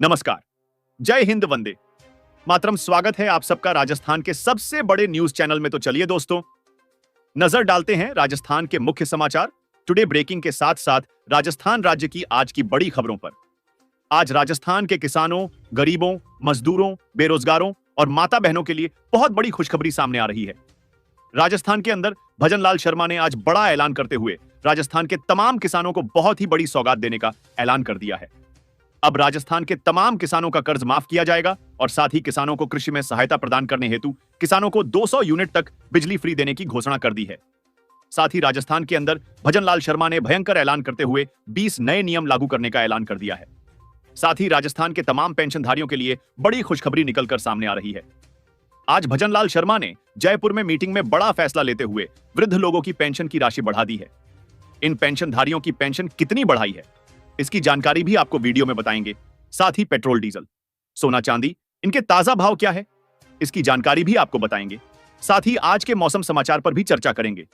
नमस्कार। जय हिंद, वंदे मातरम। स्वागत है आप सबका राजस्थान के सबसे बड़े न्यूज चैनल में। तो चलिए दोस्तों, नजर डालते हैं राजस्थान के मुख्य समाचार टुडे ब्रेकिंग के साथ साथ राजस्थान राज्य की आज की बड़ी खबरों पर। आज राजस्थान के किसानों, गरीबों, मजदूरों, बेरोजगारों और माता बहनों के लिए बहुत बड़ी खुशखबरी सामने आ रही है। राजस्थान के अंदर भजनलाल शर्मा ने आज बड़ा ऐलान करते हुए राजस्थान के तमाम किसानों को बहुत ही बड़ी सौगात देने का ऐलान कर दिया है। अब राजस्थान के तमाम किसानों का कर्ज माफ किया जाएगा और साथ ही किसानों को कृषि में सहायता प्रदान करने हेतु किसानों को 200 यूनिट तक बिजली फ्री देने की घोषणा कर दी है। साथ ही राजस्थान के अंदर भजनलाल शर्मा ने भयंकर ऐलान करते हुए 20 नए नियम लागू करने का ऐलान कर दिया है। साथ ही राजस्थान के तमाम पेंशनधारियों के लिए बड़ी खुशखबरी निकलकर सामने आ रही है। आज भजनलाल शर्मा ने जयपुर में मीटिंग में बड़ा फैसला लेते हुए वृद्ध लोगों की पेंशन की राशि बढ़ा दी है। इन पेंशनधारियों की पेंशन कितनी बढ़ाई है, इसकी जानकारी भी आपको वीडियो में बताएंगे। साथ ही पेट्रोल, डीजल, सोना, चांदी, इनके ताजा भाव क्या है, इसकी जानकारी भी आपको बताएंगे। साथ ही आज के मौसम समाचार पर भी चर्चा करेंगे।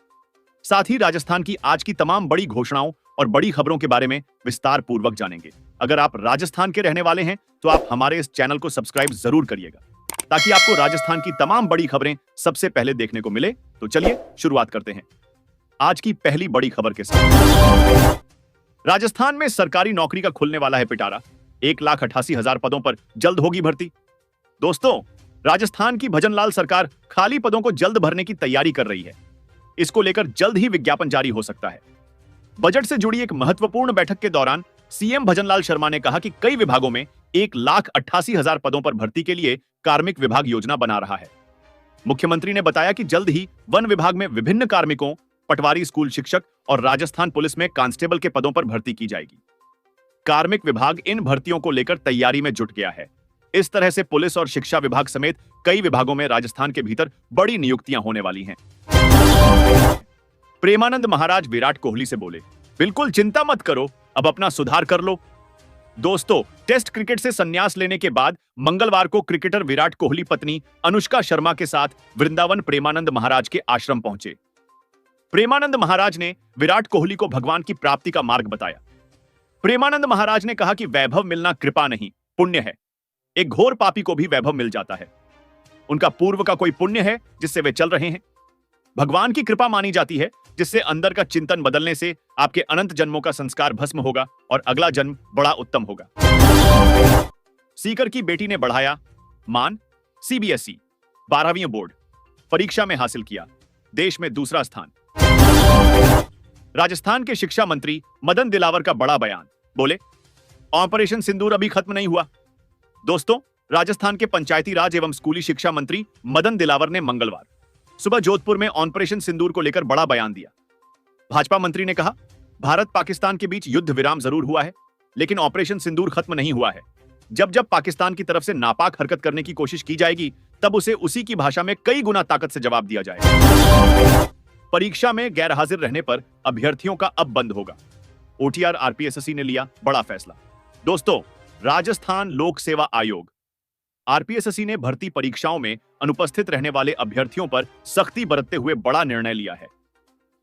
साथ ही राजस्थान की आज की तमाम बड़ी घोषणाओं और बड़ी खबरों के बारे में विस्तार पूर्वक जानेंगे। अगर आप राजस्थान के रहने वाले हैं तो आप हमारे इस चैनल को सब्सक्राइब जरूर करिएगा, ताकि आपको राजस्थान की तमाम बड़ी खबरें सबसे पहले देखने को मिले। तो चलिए शुरुआत करते हैं आज की पहली बड़ी खबर के साथ। राजस्थान में सरकारी नौकरी का खुलने वाला है पिटारा। 1,88,000 पदों पर जल्द होगी भर्ती। दोस्तों, राजस्थान की भजनलाल सरकार खाली पदों को जल्द भरने की तैयारी कर रही है। इसको लेकर जल्द ही विज्ञापन जारी हो सकता है। बजट से जुड़ी एक महत्वपूर्ण बैठक के दौरान सीएम भजनलाल शर्मा ने कहा कि कई विभागों में 1,88,000 पदों पर भर्ती के लिए कार्मिक विभाग योजना बना रहा है। मुख्यमंत्री ने बताया कि जल्द ही वन विभाग में विभिन्न कार्मिकों, पटवारी, स्कूल शिक्षक और राजस्थान पुलिस में कांस्टेबल के पदों पर भर्ती की जाएगी। कार्मिक विभाग इन भर्तियों को लेकर तैयारी में जुट गया है। इस तरह से पुलिस और शिक्षा विभाग समेत कई विभागों में राजस्थान के भीतर बड़ी नियुक्तियां होने वाली हैं। प्रेमानंद महाराज विराट कोहली से बोले, बिल्कुल चिंता मत करो, अब अपना सुधार कर लो। दोस्तों, टेस्ट क्रिकेट से संन्यास लेने के बाद मंगलवार को क्रिकेटर विराट कोहली पत्नी अनुष्का शर्मा के साथ वृंदावन प्रेमानंद महाराज के आश्रम पहुंचे। प्रेमानंद महाराज ने विराट कोहली को भगवान की प्राप्ति का मार्ग बताया। प्रेमानंद महाराज ने कहा कि वैभव मिलना कृपा नहीं, पुण्य है। एक घोर पापी को भी वैभव मिल जाता है। उनका पूर्व का कोई पुण्य है जिससे वे चल रहे हैं। भगवान की कृपा मानी जाती है, जिससे अंदर का चिंतन बदलने से आपके अनंत जन्मों का संस्कार भस्म होगा और अगला जन्म बड़ा उत्तम होगा। सीकर की बेटी ने बढ़ाया मान। सीबीएसई 12वीं बोर्ड परीक्षा में हासिल किया देश में दूसरा स्थान। राजस्थान के शिक्षा मंत्री मदन दिलावर का बड़ा बयान। बोले, ऑपरेशन सिंदूर अभी खत्म नहीं हुआ। दोस्तों, राजस्थान के पंचायती राज एवं स्कूली शिक्षा मंत्री मदन दिलावर ने मंगलवार सुबह जोधपुर में ऑपरेशन सिंदूर को लेकर बड़ा बयान दिया। भाजपा मंत्री ने कहा, भारत पाकिस्तान के बीच युद्ध विराम जरूर हुआ है, लेकिन ऑपरेशन सिंदूर खत्म नहीं हुआ है। जब जब पाकिस्तान की तरफ से नापाक हरकत करने की कोशिश की जाएगी, तब उसे उसी की भाषा में कई गुना ताकत से जवाब दिया जाएगा। परीक्षा में गैरहाजिर रहने पर अभ्यर्थियों का अब बंद होगा। ओटीआर आरपीएससी ने लिया बड़ा फैसला। दोस्तों, राजस्थान लोक सेवा आयोग आरपीएससी ने भर्ती परीक्षाओं में अनुपस्थित रहने वाले अभ्यर्थियों पर सख्ती बरतते हुए बड़ा निर्णय लिया है।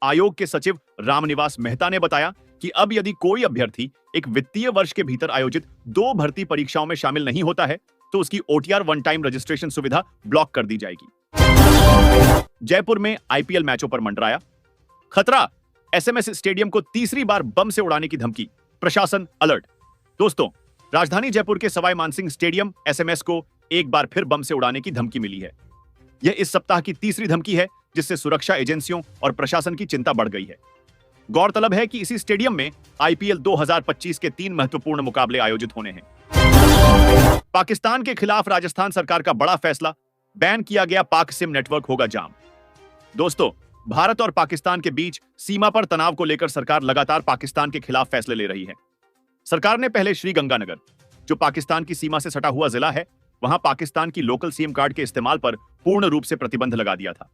आयोग के सचिव रामनिवास मेहता ने बताया कि अब यदि कोई अभ्यर्थी एक वित्तीय वर्ष के भीतर आयोजित 2 भर्ती परीक्षाओं में शामिल नहीं होता है तो उसकी ओटीआर वन टाइम रजिस्ट्रेशन सुविधा ब्लॉक कर दी जाएगी। जयपुर में आईपीएल मैचों पर मंडराया खतरा। एसएमएस स्टेडियम को तीसरी बार बम से उड़ाने की धमकी, प्रशासन अलर्ट। दोस्तों, राजधानी जयपुर के सवाई मानसिंह स्टेडियम एसएमएस को एक बार फिर बम से उड़ाने की धमकी मिली है। यह इस सप्ताह की तीसरी धमकी है, जिससे सुरक्षा एजेंसियों और प्रशासन की चिंता बढ़ गई है। गौरतलब है कि इसी स्टेडियम में आईपीएल 2025 के 3 महत्वपूर्ण मुकाबले आयोजित होने हैं। पाकिस्तान के खिलाफ राजस्थान सरकार का बड़ा फैसला, बैन किया गया पाक सिम नेटवर्क होगा जाम। दोस्तों, भारत और पाकिस्तान के बीच सीमा पर तनाव को लेकर सरकार लगातार पाकिस्तान के खिलाफ फैसले ले रही है। सरकार ने पहले श्रीगंगानगर, जो पाकिस्तान की सीमा से सटा हुआ जिला है, वहां पाकिस्तान की लोकल सिम कार्ड के इस्तेमाल पर पूर्ण रूप से प्रतिबंध लगा दिया था।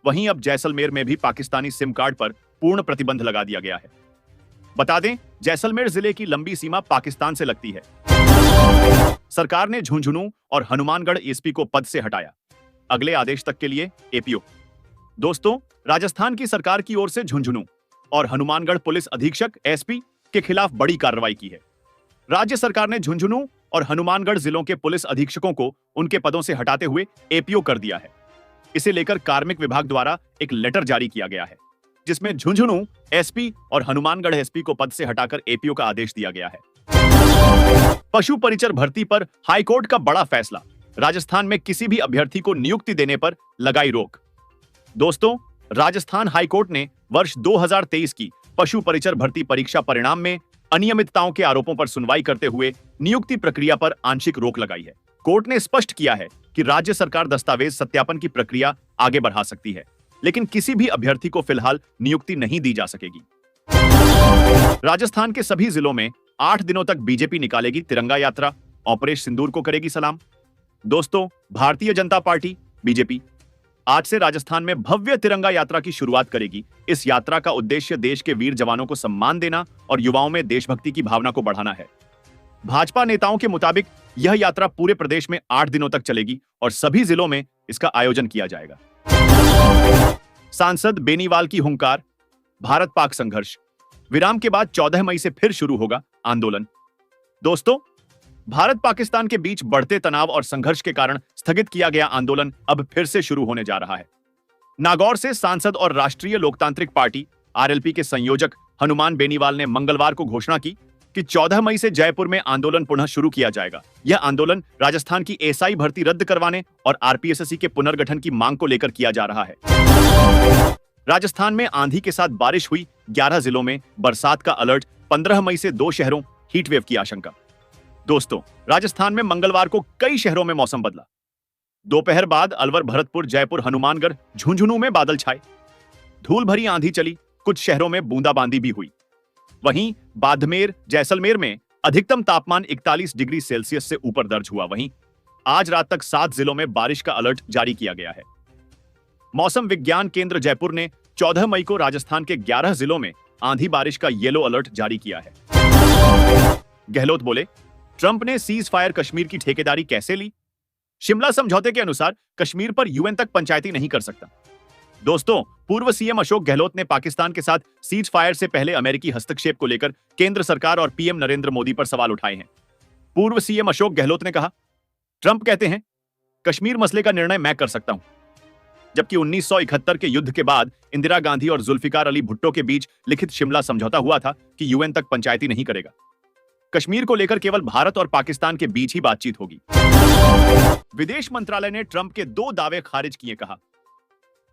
वहीं अब जैसलमेर में भी पाकिस्तानी सिम कार्ड पर पूर्ण प्रतिबंध लगा दिया गया है। बता दें, जैसलमेर जिले की लंबी सीमा पाकिस्तान से लगती है। सरकार ने झुंझुनू और हनुमानगढ़ एसपी को पद से हटाया, अगले आदेश तक के लिए एपीओ। दोस्तों, राजस्थान की सरकार की ओर से झुंझुनू और हनुमानगढ़ पुलिस अधीक्षक एसपी के खिलाफ बड़ी कार्रवाई की है। राज्य सरकार ने झुंझुनू और हनुमानगढ़ जिलों के पुलिस अधीक्षकों को उनके पदों से हटाते हुए एपीओ कर दिया है। इसे लेकर कार्मिक विभाग द्वारा एक लेटर जारी किया गया है, जिसमें झुंझुनू एसपी और हनुमानगढ़ एसपी को पद से हटाकर एपीओ का आदेश दिया गया है। पशु परिचर भर्ती पर हाईकोर्ट का बड़ा फैसला, राजस्थान में किसी भी अभ्यर्थी को नियुक्ति देने पर लगाई रोक। दोस्तों, राजस्थान हाईकोर्ट ने वर्ष 2023 की पशु परिचर भर्ती परीक्षा परिणाम में अनियमितताओं के आरोपों पर सुनवाई करते हुए नियुक्ति प्रक्रिया पर आंशिक रोक लगाई है। कोर्ट ने स्पष्ट किया है कि राज्य सरकार दस्तावेज सत्यापन की प्रक्रिया आगे बढ़ा सकती है, लेकिन किसी भी अभ्यर्थी को फिलहाल नियुक्ति नहीं दी जा सकेगी। राजस्थान के सभी जिलों में 8 दिनों तक बीजेपी निकालेगी तिरंगा यात्रा, ऑपरेशन सिंदूर को करेगी सलाम। दोस्तों, भारतीय जनता पार्टी बीजेपी आज से राजस्थान में भव्य तिरंगा यात्रा की शुरुआत करेगी। इस यात्रा का उद्देश्य देश के वीर जवानों को सम्मान देना और युवाओं में देशभक्ति की भावना को बढ़ाना है। भाजपा नेताओं के मुताबिक यह यात्रा पूरे प्रदेश में 8 दिनों तक चलेगी और सभी जिलों में इसका आयोजन किया जाएगा। सांसद बेनीवाल की हुंकार, भारत पाक संघर्ष, विराम के बाद 14 मई से फिर शुरू होगा आंदोलन। दोस्तों, भारत पाकिस्तान के बीच बढ़ते तनाव और संघर्ष के कारण स्थगित किया गया आंदोलन अब फिर से शुरू होने जा रहा है। नागौर से सांसद और राष्ट्रीय लोकतांत्रिक पार्टी आरएलपी के संयोजक हनुमान बेनीवाल ने मंगलवार को घोषणा की कि 14 मई से जयपुर में आंदोलन पुनः शुरू किया जाएगा। यह आंदोलन राजस्थान की एसआई भर्ती रद्द करवाने और आरपीएसएससी के पुनर्गठन की मांग को लेकर किया जा रहा है। राजस्थान में आंधी के साथ बारिश हुई, 11 जिलों में बरसात का अलर्ट, 15 मई से 2 शहरों हीटवेव की आशंका। दोस्तों, राजस्थान में मंगलवार को कई शहरों में मौसम बदला। दोपहर बाद अलवर, भरतपुर, जयपुर, हनुमानगढ़, झुंझुनू में बादल छाए, धूल भरी आंधी चली, कुछ शहरों में बूंदाबांदी भी हुई। वहीं बाड़मेर, जैसलमेर में अधिकतम तापमान 41 डिग्री सेल्सियस से ऊपर दर्ज हुआ। वहीं आज रात तक 7 जिलों में बारिश का अलर्ट जारी किया गया है। मौसम विज्ञान केंद्र जयपुर ने 14 मई को राजस्थान के 11 जिलों में आंधी बारिश का येलो अलर्ट जारी किया है। गहलोत बोले, ट्रंप ने सीज फायर कश्मीर की ठेकेदारी कैसे ली? शिमला समझौते के अनुसार कश्मीर पर यूएन तक पंचायती नहीं कर सकता। दोस्तों, पूर्व सीएम अशोक गहलोत ने पाकिस्तान के साथ सीज फायर से पहले अमेरिकी हस्तक्षेप को लेकर केंद्र सरकार और पीएम नरेंद्र मोदी पर सवाल उठाए हैं। पूर्व सीएम अशोक गहलोत ने कहा, ट्रंप कहते हैं कश्मीर मसले का निर्णय मैं कर सकता हूं, जबकि 1971 के युद्ध के बाद इंदिरा गांधी और जुल्फिकार अली भुट्टो के बीच लिखित शिमला समझौता हुआ था कि यूएन तक पंचायती नहीं करेगा। कश्मीर को लेकर केवल भारत और पाकिस्तान के बीच ही बातचीत होगी। विदेश मंत्रालय ने ट्रंप के 2 दावे खारिज किए। कहा,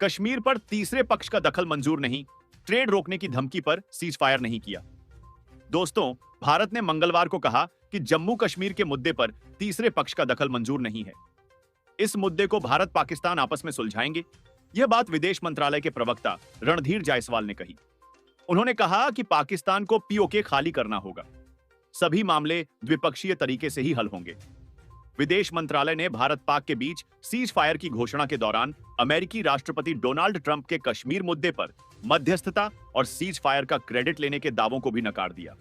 कश्मीर पर तीसरे पक्ष का दखल मंजूर नहीं, ट्रेड रोकने की धमकी पर सीज फायर नहीं किया। दोस्तों, भारत ने मंगलवार को कहा कि जम्मू कश्मीर के मुद्दे पर तीसरे पक्ष का दखल मंजूर नहीं है। इस मुद्दे को भारत पाकिस्तान आपस में सुलझाएंगे। यह बात विदेश मंत्रालय के प्रवक्ता रणधीर जायसवाल ने कही। उन्होंने कहा कि पाकिस्तान को पीओके खाली करना होगा। सभी मामले द्विपक्षीय तरीके से ही हल होंगे। विदेश मंत्रालय ने भारत पाक के बीच सीज फायर की घोषणा के दौरान अमेरिकी राष्ट्रपति डोनाल्ड ट्रंप के कश्मीर मुद्दे पर मध्यस्थता और सीज फायर का क्रेडिट लेने के दावों को भी नकार दिया।